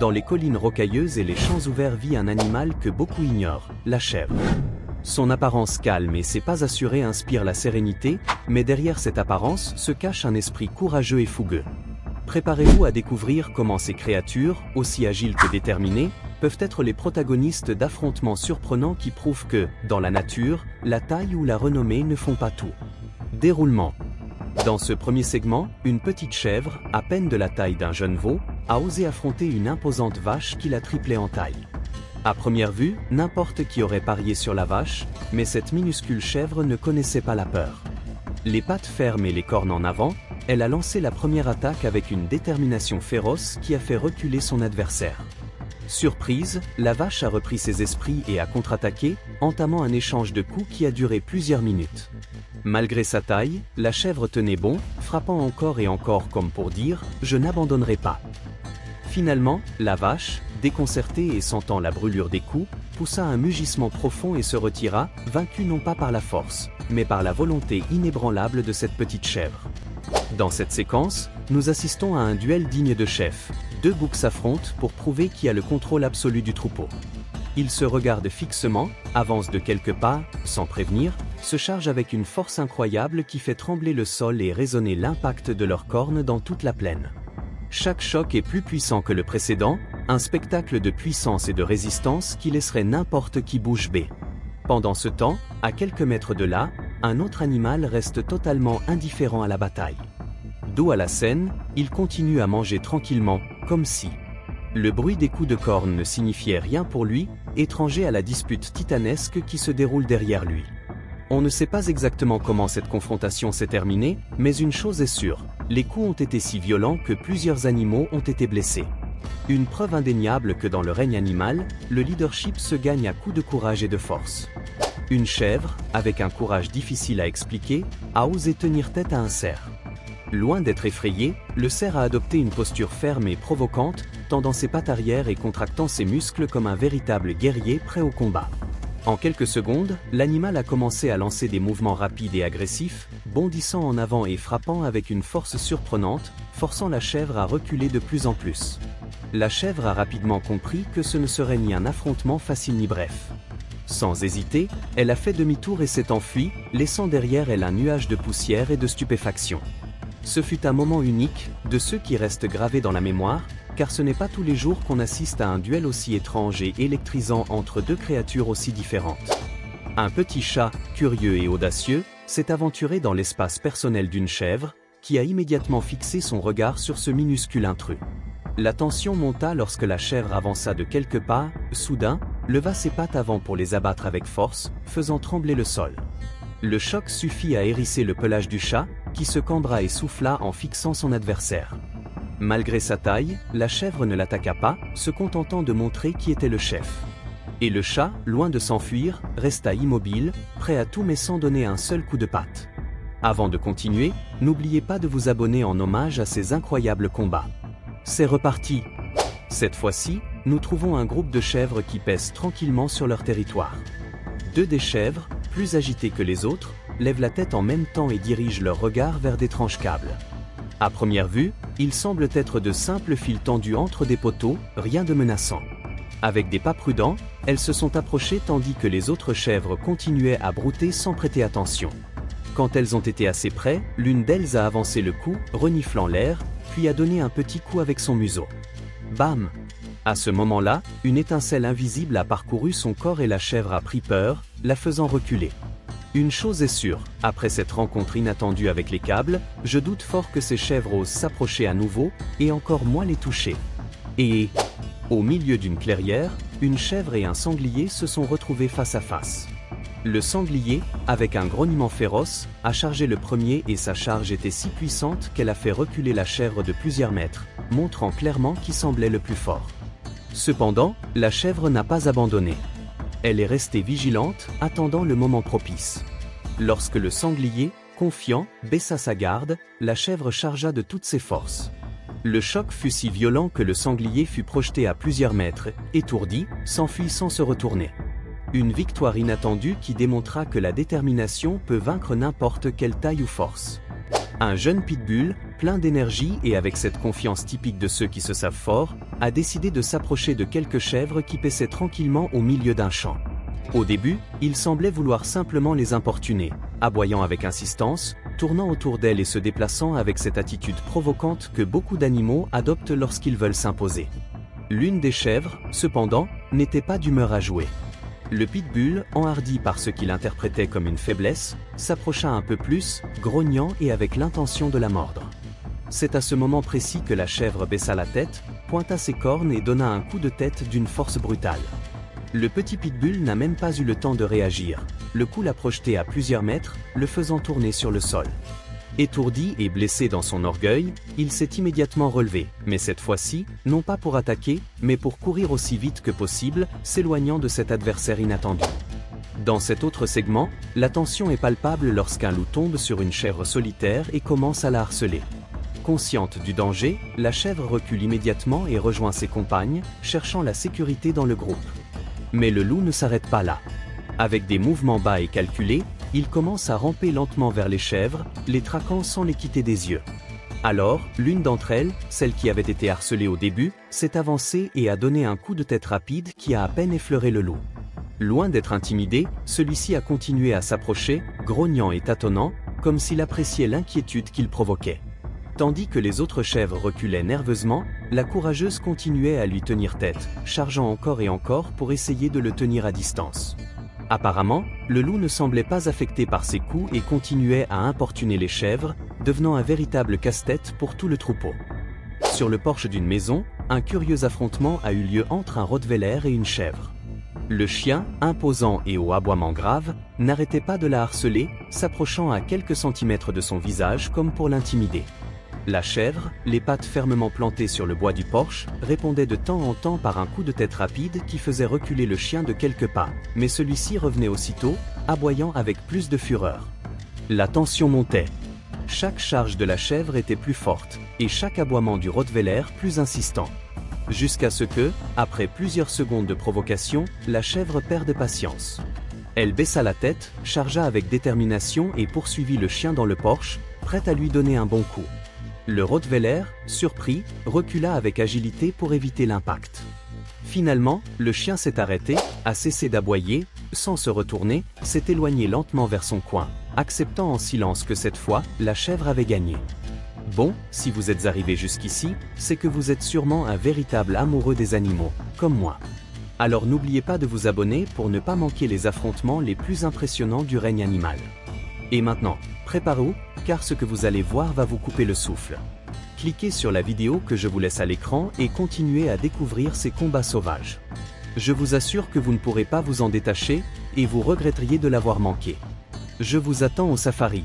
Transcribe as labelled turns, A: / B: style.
A: Dans les collines rocailleuses et les champs ouverts vit un animal que beaucoup ignorent, la chèvre. Son apparence calme et ses pas assurés inspirent la sérénité, mais derrière cette apparence se cache un esprit courageux et fougueux. Préparez-vous à découvrir comment ces créatures, aussi agiles que déterminées, peuvent être les protagonistes d'affrontements surprenants qui prouvent que, dans la nature, la taille ou la renommée ne font pas tout. Déroulement. Dans ce premier segment, une petite chèvre, à peine de la taille d'un jeune veau, a osé affronter une imposante vache qui la triplait en taille. À première vue, n'importe qui aurait parié sur la vache, mais cette minuscule chèvre ne connaissait pas la peur. Les pattes fermes et les cornes en avant, elle a lancé la première attaque avec une détermination féroce qui a fait reculer son adversaire. Surprise, la vache a repris ses esprits et a contre-attaqué, entamant un échange de coups qui a duré plusieurs minutes. Malgré sa taille, la chèvre tenait bon, frappant encore et encore comme pour dire « je n'abandonnerai pas ». Finalement, la vache, déconcertée et sentant la brûlure des coups, poussa un mugissement profond et se retira, vaincue non pas par la force, mais par la volonté inébranlable de cette petite chèvre. Dans cette séquence, nous assistons à un duel digne de chef. Deux boucs s'affrontent pour prouver qui a le contrôle absolu du troupeau. Ils se regardent fixement, avancent de quelques pas, sans prévenir, se chargent avec une force incroyable qui fait trembler le sol et résonner l'impact de leurs cornes dans toute la plaine. Chaque choc est plus puissant que le précédent, un spectacle de puissance et de résistance qui laisserait n'importe qui bouche bée. Pendant ce temps, à quelques mètres de là, un autre animal reste totalement indifférent à la bataille. Dos à la scène, il continue à manger tranquillement, comme si le bruit des coups de corne ne signifiait rien pour lui, étranger à la dispute titanesque qui se déroule derrière lui. On ne sait pas exactement comment cette confrontation s'est terminée, mais une chose est sûre, les coups ont été si violents que plusieurs animaux ont été blessés. Une preuve indéniable que dans le règne animal, le leadership se gagne à coups de courage et de force. Une chèvre, avec un courage difficile à expliquer, a osé tenir tête à un cerf. Loin d'être effrayé, le cerf a adopté une posture ferme et provocante, tendant ses pattes arrière et contractant ses muscles comme un véritable guerrier prêt au combat. En quelques secondes, l'animal a commencé à lancer des mouvements rapides et agressifs, bondissant en avant et frappant avec une force surprenante, forçant la chèvre à reculer de plus en plus. La chèvre a rapidement compris que ce ne serait ni un affrontement facile ni bref. Sans hésiter, elle a fait demi-tour et s'est enfuie, laissant derrière elle un nuage de poussière et de stupéfaction. Ce fut un moment unique, de ceux qui restent gravés dans la mémoire, car ce n'est pas tous les jours qu'on assiste à un duel aussi étrange et électrisant entre deux créatures aussi différentes. Un petit chat, curieux et audacieux, s'est aventuré dans l'espace personnel d'une chèvre, qui a immédiatement fixé son regard sur ce minuscule intrus. La tension monta lorsque la chèvre avança de quelques pas, soudain, leva ses pattes avant pour les abattre avec force, faisant trembler le sol. Le choc suffit à hérisser le pelage du chat, qui se cambra et souffla en fixant son adversaire. Malgré sa taille, la chèvre ne l'attaqua pas, se contentant de montrer qui était le chef. Et le chat, loin de s'enfuir, resta immobile, prêt à tout mais sans donner un seul coup de patte. Avant de continuer, n'oubliez pas de vous abonner en hommage à ces incroyables combats. C'est reparti! Cette fois-ci, nous trouvons un groupe de chèvres qui pèsent tranquillement sur leur territoire. Deux des chèvres, plus agitées que les autres, lèvent la tête en même temps et dirigent leur regard vers d'étranges câbles. À première vue, ils semblent être de simples fils tendus entre des poteaux, rien de menaçant. Avec des pas prudents, elles se sont approchées tandis que les autres chèvres continuaient à brouter sans prêter attention. Quand elles ont été assez près, l'une d'elles a avancé le cou, reniflant l'air, puis a donné un petit coup avec son museau. Bam! À ce moment-là, une étincelle invisible a parcouru son corps et la chèvre a pris peur, la faisant reculer. Une chose est sûre, après cette rencontre inattendue avec les câbles, je doute fort que ces chèvres osent s'approcher à nouveau, et encore moins les toucher. Et, au milieu d'une clairière, une chèvre et un sanglier se sont retrouvés face à face. Le sanglier, avec un grognement féroce, a chargé le premier et sa charge était si puissante qu'elle a fait reculer la chèvre de plusieurs mètres, montrant clairement qui semblait le plus fort. Cependant, la chèvre n'a pas abandonné. Elle est restée vigilante, attendant le moment propice. Lorsque le sanglier, confiant, baissa sa garde, la chèvre chargea de toutes ses forces. Le choc fut si violent que le sanglier fut projeté à plusieurs mètres, étourdi, s'enfuit sans se retourner. Une victoire inattendue qui démontra que la détermination peut vaincre n'importe quelle taille ou force. Un jeune pitbull, plein d'énergie et avec cette confiance typique de ceux qui se savent forts, a décidé de s'approcher de quelques chèvres qui paissaient tranquillement au milieu d'un champ. Au début, il semblait vouloir simplement les importuner, aboyant avec insistance, tournant autour d'elles et se déplaçant avec cette attitude provocante que beaucoup d'animaux adoptent lorsqu'ils veulent s'imposer. L'une des chèvres, cependant, n'était pas d'humeur à jouer. Le pitbull, enhardi par ce qu'il interprétait comme une faiblesse, s'approcha un peu plus, grognant et avec l'intention de la mordre. C'est à ce moment précis que la chèvre baissa la tête, pointa ses cornes et donna un coup de tête d'une force brutale. Le petit pitbull n'a même pas eu le temps de réagir. Le coup l'a projeté à plusieurs mètres, le faisant tourner sur le sol. Étourdi et blessé dans son orgueil, il s'est immédiatement relevé, mais cette fois-ci, non pas pour attaquer, mais pour courir aussi vite que possible, s'éloignant de cet adversaire inattendu. Dans cet autre segment, la tension est palpable lorsqu'un loup tombe sur une chèvre solitaire et commence à la harceler. Consciente du danger, la chèvre recule immédiatement et rejoint ses compagnes, cherchant la sécurité dans le groupe. Mais le loup ne s'arrête pas là. Avec des mouvements bas et calculés, il commence à ramper lentement vers les chèvres, les traquant sans les quitter des yeux. Alors, l'une d'entre elles, celle qui avait été harcelée au début, s'est avancée et a donné un coup de tête rapide qui a à peine effleuré le loup. Loin d'être intimidé, celui-ci a continué à s'approcher, grognant et tâtonnant, comme s'il appréciait l'inquiétude qu'il provoquait. Tandis que les autres chèvres reculaient nerveusement, la courageuse continuait à lui tenir tête, chargeant encore et encore pour essayer de le tenir à distance. Apparemment, le loup ne semblait pas affecté par ces coups et continuait à importuner les chèvres, devenant un véritable casse-tête pour tout le troupeau. Sur le porche d'une maison, un curieux affrontement a eu lieu entre un rottweiler et une chèvre. Le chien, imposant et au aboiement grave, n'arrêtait pas de la harceler, s'approchant à quelques centimètres de son visage comme pour l'intimider. La chèvre, les pattes fermement plantées sur le bois du porche, répondait de temps en temps par un coup de tête rapide qui faisait reculer le chien de quelques pas, mais celui-ci revenait aussitôt, aboyant avec plus de fureur. La tension montait. Chaque charge de la chèvre était plus forte, et chaque aboiement du rottweiler plus insistant. Jusqu'à ce que, après plusieurs secondes de provocation, la chèvre perde patience. Elle baissa la tête, chargea avec détermination et poursuivit le chien dans le porche, prête à lui donner un bon coup. Le rottweiler, surpris, recula avec agilité pour éviter l'impact. Finalement, le chien s'est arrêté, a cessé d'aboyer, sans se retourner, s'est éloigné lentement vers son coin, acceptant en silence que cette fois, la chèvre avait gagné. Bon, si vous êtes arrivé jusqu'ici, c'est que vous êtes sûrement un véritable amoureux des animaux, comme moi. Alors n'oubliez pas de vous abonner pour ne pas manquer les affrontements les plus impressionnants du règne animal. Et maintenant, préparez-vous, car ce que vous allez voir va vous couper le souffle. Cliquez sur la vidéo que je vous laisse à l'écran et continuez à découvrir ces combats sauvages. Je vous assure que vous ne pourrez pas vous en détacher, et vous regretteriez de l'avoir manqué. Je vous attends au safari.